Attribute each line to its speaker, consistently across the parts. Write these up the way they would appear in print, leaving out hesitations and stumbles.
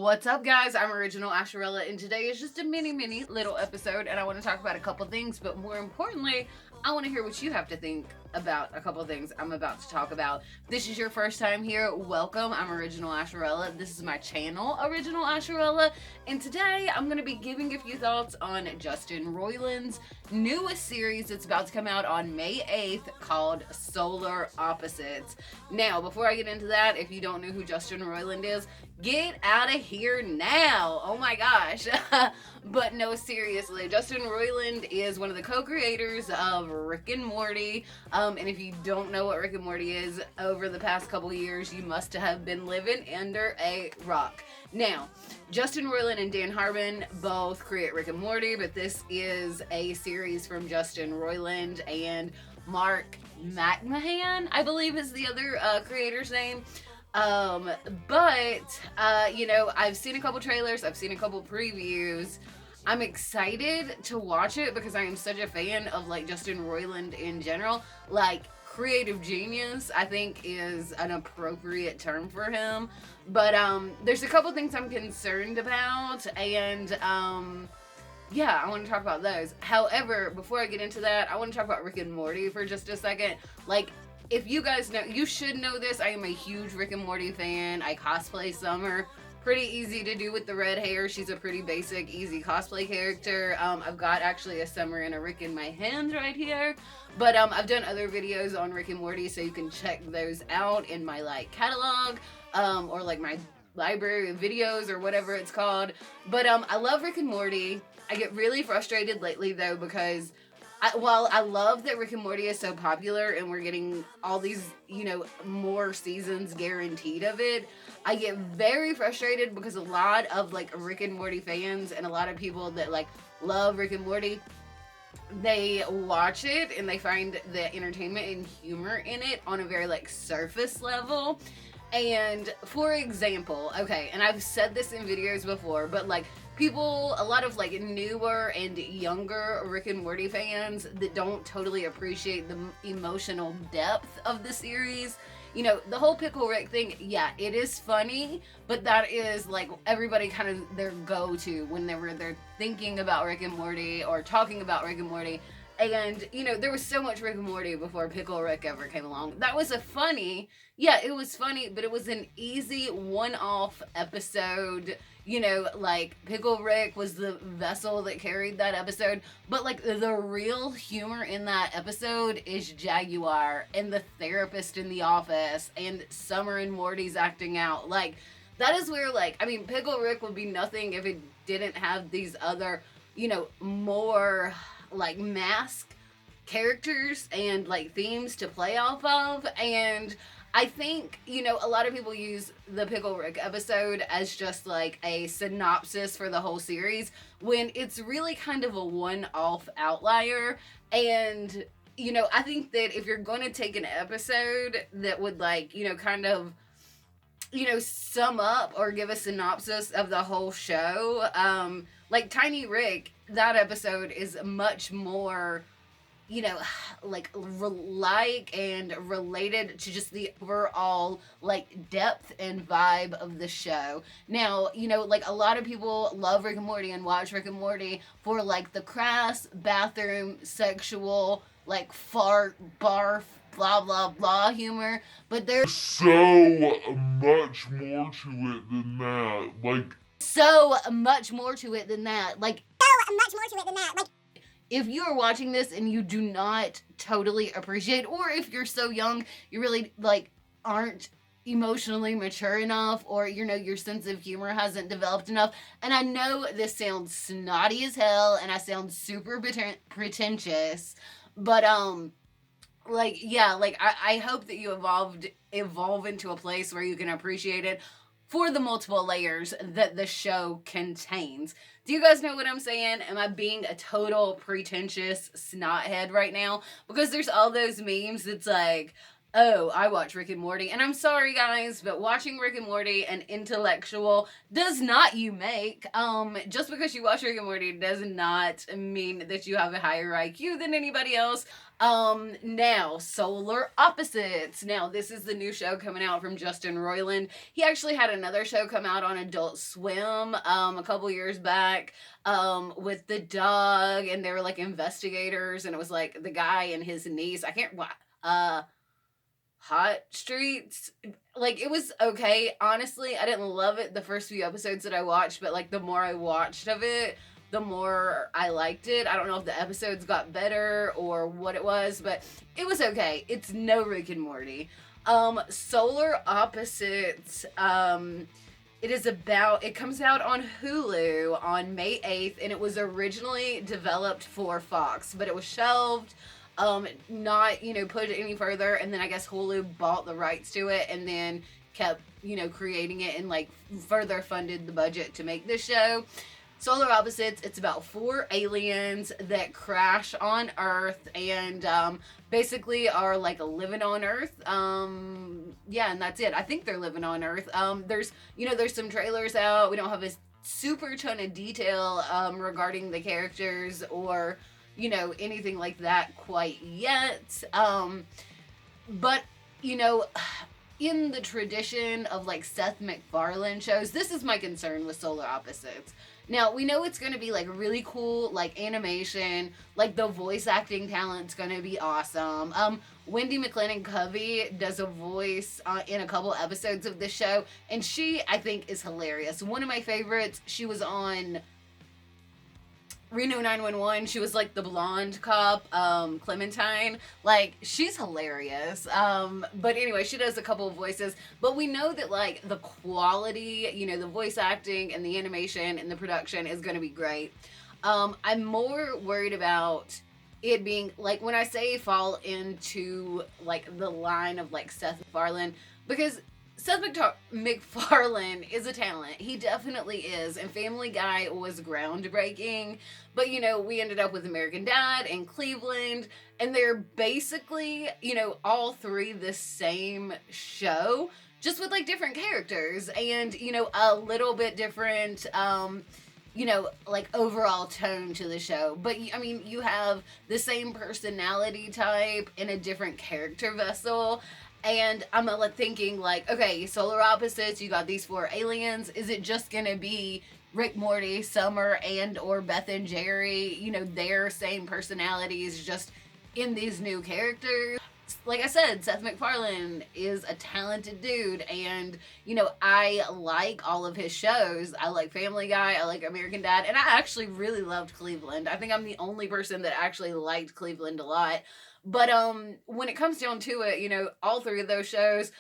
Speaker 1: What's up, guys? I'm Original Asherella, and today is just a mini little episode, and I want to talk about a couple things, but more importantly, I want to hear what you have to think about a couple things I'm about to talk about. If this is your first time here, welcome. I'm Original Asherella. This is my channel, Original Asherella, and today I'm going to be giving a few thoughts on Justin Roiland's newest series that's about to come out on May 8th called Solar Opposites. Now, before I get into that, if you don't know who Justin Roiland is, get out of here now. Oh my gosh. But no, seriously, Justin Roiland is one of the co-creators of Rick and Morty. And if you don't know what Rick and Morty is, over the past couple years, you must have been living under a rock. Now, Justin Roiland and Dan Harmon both create Rick and Morty, but this is a series from Justin Roiland and Mark McMahon, I believe is the other creator's name. You know, I've seen a couple trailers, I've seen a couple previews. I'm excited to watch it because I am such a fan of, like, Justin Roiland in general. Like, creative genius, I think, is an appropriate term for him. But, there's a couple things I'm concerned about, and, yeah, I want to talk about those. However, before I get into that, I want to talk about Rick and Morty for just a second. Like, if you guys know, you should know this, I am a huge Rick and Morty fan. I cosplay Summer. Pretty easy to do with the red hair. She's a pretty basic, easy cosplay character. I've got actually a Summer and a Rick in my hands right here. But I've done other videos on Rick and Morty, so you can check those out in my, like, catalog, or, like, my library of videos or whatever it's called. But I love Rick and Morty. I get really frustrated lately, though, because while I love that Rick and Morty is so popular and we're getting all these, you know, more seasons guaranteed of it, I get very frustrated because a lot of, like, Rick and Morty fans and a lot of people that, like, love Rick and Morty, they watch it and they find the entertainment and humor in it on a very, like, surface level. And for example, okay, and I've said this in videos before, but, like, people, a lot of, like, newer and younger Rick and Morty fans that don't totally appreciate the emotional depth of the series. You know, the whole Pickle Rick thing, yeah, it is funny, but that is, like, everybody kind of their go-to whenever they're thinking about Rick and Morty or talking about Rick and Morty. And, you know, there was so much Rick and Morty before Pickle Rick ever came along. That was it was funny, but it was an easy one-off episode. You know, like, Pickle Rick was the vessel that carried that episode. But, like, the real humor in that episode is Jaguar and the therapist in the office and Summer and Morty's acting out. Like, that is where, like, I mean, Pickle Rick would be nothing if it didn't have these other, you know, more, like, mask characters and, like, themes to play off of. And I think, you know, a lot of people use the Pickle Rick episode as just, like, a synopsis for the whole series, when it's really kind of a one-off outlier. And, you know, I think that if you're going to take an episode that would, like, you know, kind of, you know, sum up or give a synopsis of the whole show, like Tiny Rick, that episode is much more, you know, like and related to just the overall, like, depth and vibe of the show. Now, you know, like, a lot of people love Rick and Morty and watch Rick and Morty for, like, the crass bathroom sexual, like, fart, barf, blah blah blah humor, but there's so much more to it than that. Like, so much more to it than that. Like, if you are watching this and you do not totally appreciate, or if you're so young, you really, like, aren't emotionally mature enough, or, you know, your sense of humor hasn't developed enough, and I know this sounds snotty as hell, and I sound super pretentious, but, like, yeah, like, I hope that you evolve into a place where you can appreciate it for the multiple layers that the show contains. Do you guys know what I'm saying? Am I being a total pretentious snothead right now? Because there's all those memes that's like, Oh, I watch Rick and Morty, and I'm sorry guys, but watching Rick and Morty an intellectual does not you make. Just because you watch Rick and Morty does not mean that you have a higher IQ than anybody else. Now, Solar Opposites. Now, this is the new show coming out from Justin Roiland. He actually had another show come out on Adult Swim, a couple years back, with the dog, and they were like investigators, and it was like the guy and his niece. I can't, Hot Streets. Like, it was okay. Honestly, I didn't love it the first few episodes that I watched, but like the more I watched of it, the more I liked it. I don't know if the episodes got better or what it was, but it was okay. It's no Rick and Morty. Solar Opposites. It comes out on Hulu on May 8th, and it was originally developed for Fox, but it was shelved, not, put it any further, and then I guess Hulu bought the rights to it, and then kept, creating it, and, like, further funded the budget to make this show. Solar Opposites, it's about 4 aliens that crash on Earth, and, basically are, like, living on Earth. Yeah, and that's it. I think they're living on Earth. There's some trailers out. We don't have a super ton of detail, regarding the characters or anything like that quite yet. But, in the tradition of like Seth MacFarlane shows, this is my concern with Solar Opposites. Now, we know it's going to be like really cool, like animation, like the voice acting talent's going to be awesome. Wendy McLennan-Covey does a voice in a couple episodes of this show, and she, I think, is hilarious. One of my favorites, she was on Reno 911. She was like the blonde cop, Clementine. Like, she's hilarious. But anyway, she does a couple of voices. But we know that like the quality, the voice acting and the animation and the production is going to be great. I'm more worried about it being like, when I say fall into like the line of like Seth MacFarlane, because Seth MacFarlane is a talent. He definitely is. And Family Guy was groundbreaking. But, we ended up with American Dad and Cleveland. And they're basically, all three the same show. Just with, like, different characters. And, a little bit different, like, overall tone to the show. But, I mean, you have the same personality type in a different character vessel. And I'm thinking, like, okay, Solar Opposites, you got these 4 aliens. Is it just going to be Rick, Morty, Summer, and or Beth and Jerry, their same personalities just in these new characters? Like I said, Seth MacFarlane is a talented dude, and, I like all of his shows. I like Family Guy, I like American Dad, and I actually really loved Cleveland. I think I'm the only person that actually liked Cleveland a lot. But when it comes down to it, all 3 of those shows,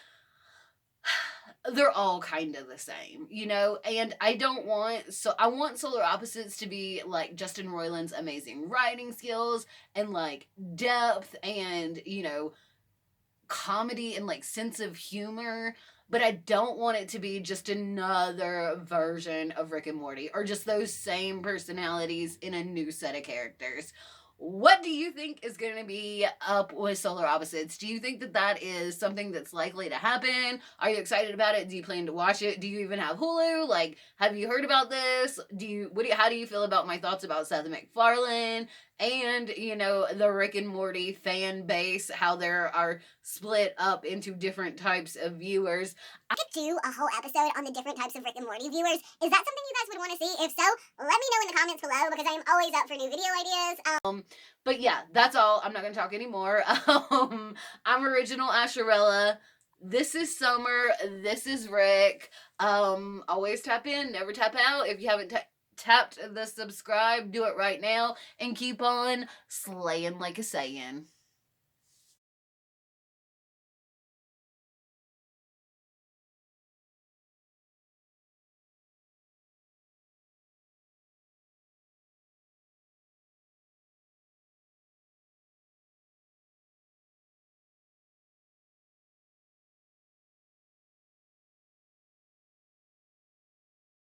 Speaker 1: they're all kind of the same, and I want Solar Opposites to be like Justin Roiland's amazing writing skills and like depth and, comedy and like sense of humor. But I don't want it to be just another version of Rick and Morty or just those same personalities in a new set of characters. What do you think is going to be up with Solar Opposites? Do you think that that is something that's likely to happen? Are you excited about it? Do you plan to watch it? Do you even have Hulu? Like, have you heard about this? How do you feel about my thoughts about Seth MacFarlane and, the Rick and Morty fan base, how there are split up into different types of viewers?
Speaker 2: I could do a whole episode on the different types of Rick and Morty viewers. Is that something you guys would want to see? If so, let me know in the comments below, because I am always up for new video ideas.
Speaker 1: But yeah, that's all. I'm not going to talk anymore. I'm Original Asherella. This is Summer. This is Rick. Always tap in, never tap out. If you haven't tapped the subscribe, do it right now. And keep on slaying like a Saiyan.